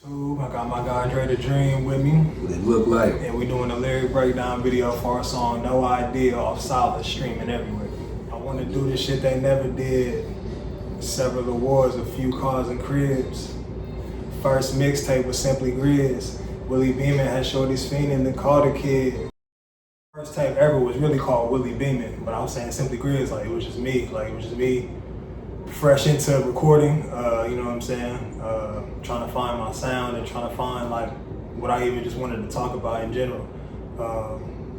I got my guy Dre the Dream with me. What it look like. And we doing a lyric breakdown video for our song No Idea off Solace, streaming everywhere. I want to do this shit they never did. Several awards, a few cars and cribs. First mixtape was Simply Grizz. Willie Beeman had Shorty's fiending and called a kid. First tape ever was really called Willie Beeman, but I was saying Simply Grizz, like it was just me. Fresh into recording, you know what I'm saying? Trying to find my sound and trying to find like what I even just wanted to talk about in general.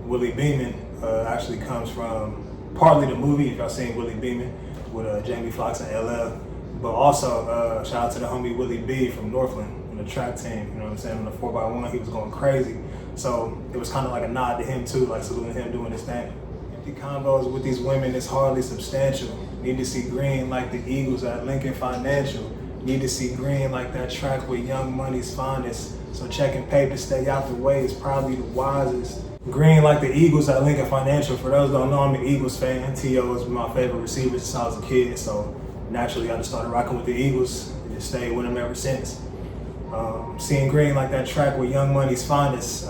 Willie Beeman actually comes from partly the movie, if y'all seen Willie Beeman, with Jamie Foxx and LL, but also shout out to the homie Willie B from Northland on the track team, you know what I'm saying? On the 4x1, he was going crazy. So it was kind of like a nod to him too, like saluting him doing his thing. Empty combos with these women is hardly substantial. Need to see green like the Eagles at Lincoln Financial. Need to see green like that track with Young Money's finest. So checking paper, stay out the way is probably the wisest. Green like the Eagles at Lincoln Financial. For those who don't know, I'm an Eagles fan. T.O. is my favorite receiver since I was a kid. So naturally I just started rocking with the Eagles and just stayed with them ever since. Seeing green like that track with Young Money's finest.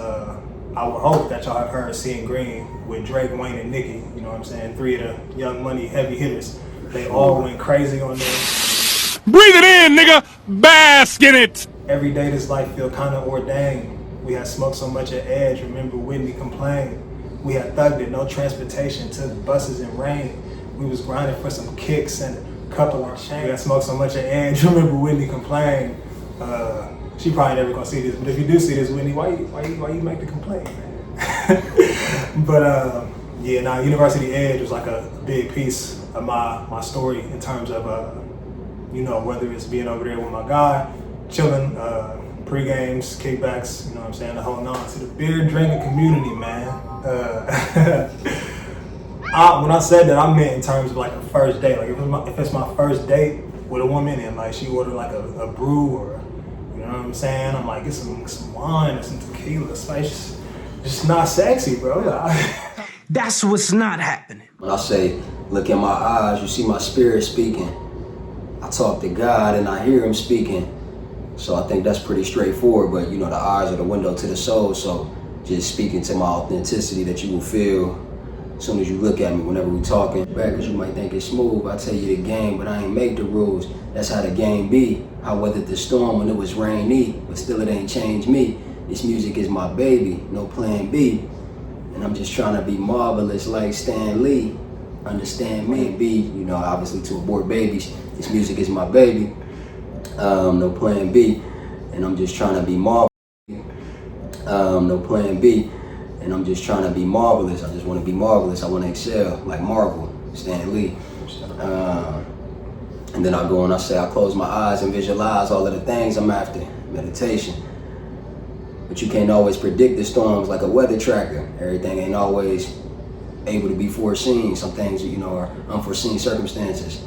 I would hope that y'all have heard Seeing Green with Drake, Wayne, and Nicki. You know what I'm saying? 3 of the Young Money heavy hitters. They all went crazy on this. Breathe it in, nigga. Bask in it. Every day this life feel kind of ordained. We had smoked so much at Edge. Remember Whitney complained. We had thugged it, no transportation, took buses and rain. We was grinding for some kicks and a couple of chains. We had smoked so much at Edge. Remember Whitney complained. She probably never gonna see this, but if you do see this, Whitney, why you make the complaint, man? But University Edge was like a big piece of my story in terms of you know, whether it's being over there with my guy, chilling, pre-games, kickbacks, you know what I'm saying, the whole nine to the beer drinking community, man. When I said that, I meant in terms of like a first date. Like if it's my first date with a woman and like she ordered like a brew or, you know what I'm saying, I'm like, get some wine or some tequila. It's just not sexy, bro. That's what's not happening. When I say, look in my eyes, you see my spirit speaking. I talk to God and I hear him speaking. So I think that's pretty straightforward, but you know, the eyes are the window to the soul. So just speaking to my authenticity that you will feel as soon as you look at me whenever we talking. Back, cause you might think it's smooth. I tell you the game, but I ain't make the rules. That's how the game be. I weathered the storm when it was rainy, but still it ain't changed me. This music is my baby, no plan B. And I'm just trying to be marvelous like Stan Lee. Understand me and be, you know, obviously to abort babies. This music is my baby, no plan B. And I'm just trying to be marvelous, no plan B. And I'm just trying to be marvelous. I just want to be marvelous. I want to excel like Marvel, Stan Lee. And then I go and I say, I close my eyes and visualize all of the things I'm after, meditation. But you can't always predict the storms like a weather tracker. Everything ain't always able to be foreseen. Some things, you know, are unforeseen circumstances.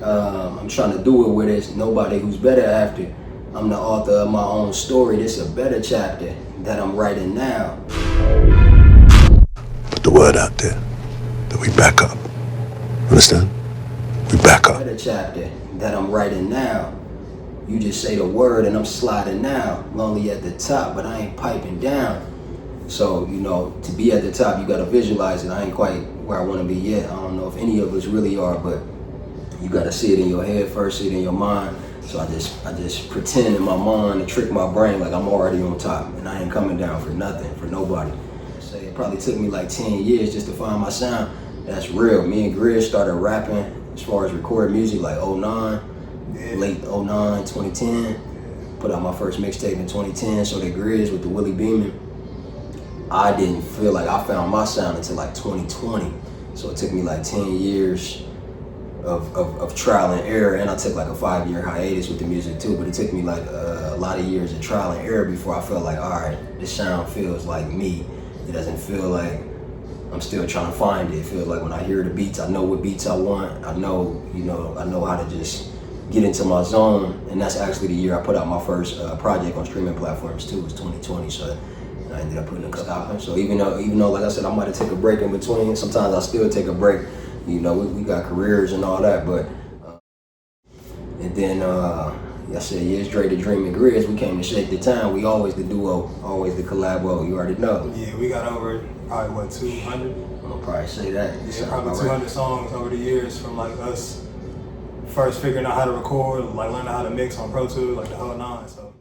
I'm trying to do it where there's nobody who's better after. I'm the author of my own story. This is a better chapter that I'm writing now. Put the word out there that we back up. Understand? We back up. Better chapter that I'm writing now. You just say the word and I'm sliding now. Lonely at the top, but I ain't piping down. So, you know, to be at the top, you gotta visualize it. I ain't quite where I wanna be yet. I don't know if any of us really are, but you gotta see it in your head first, see it in your mind. So I just pretend in my mind to trick my brain like I'm already on top and I ain't coming down for nothing, for nobody. Say it probably took me like 10 years just to find my sound. That's real. Me and Grizz started rapping as far as recording music like 09, late 09, 2010. Put out my first mixtape in 2010, so the Grizz with the Willie Beeman. I didn't feel like I found my sound until like 2020. So it took me like 10 years of trial and error, and I took like a 5-year hiatus with the music too, but it took me like a lot of years of trial and error before I felt like, all right, this sound feels like me. It doesn't feel like I'm still trying to find it. It feels like when I hear the beats, I know what beats I want. I know, you know, I know how to just get into my zone, and that's actually the year I put out my first project on streaming platforms too. It was 2020, so I ended up putting a couple. So even though, like I said, I might have taken a break in between. Sometimes I still take a break. You know, we got careers and all that, but and then I said, yeah, it's Dre the Dream and Grizz. We came to shake the town. We always the duo, always the collabo. You already know. Yeah, we got over probably what 200. I'll probably say that. Yeah, probably 200 songs over the years from like us first figuring out how to record, like learning how to mix on Pro Tools, like the whole nine. So.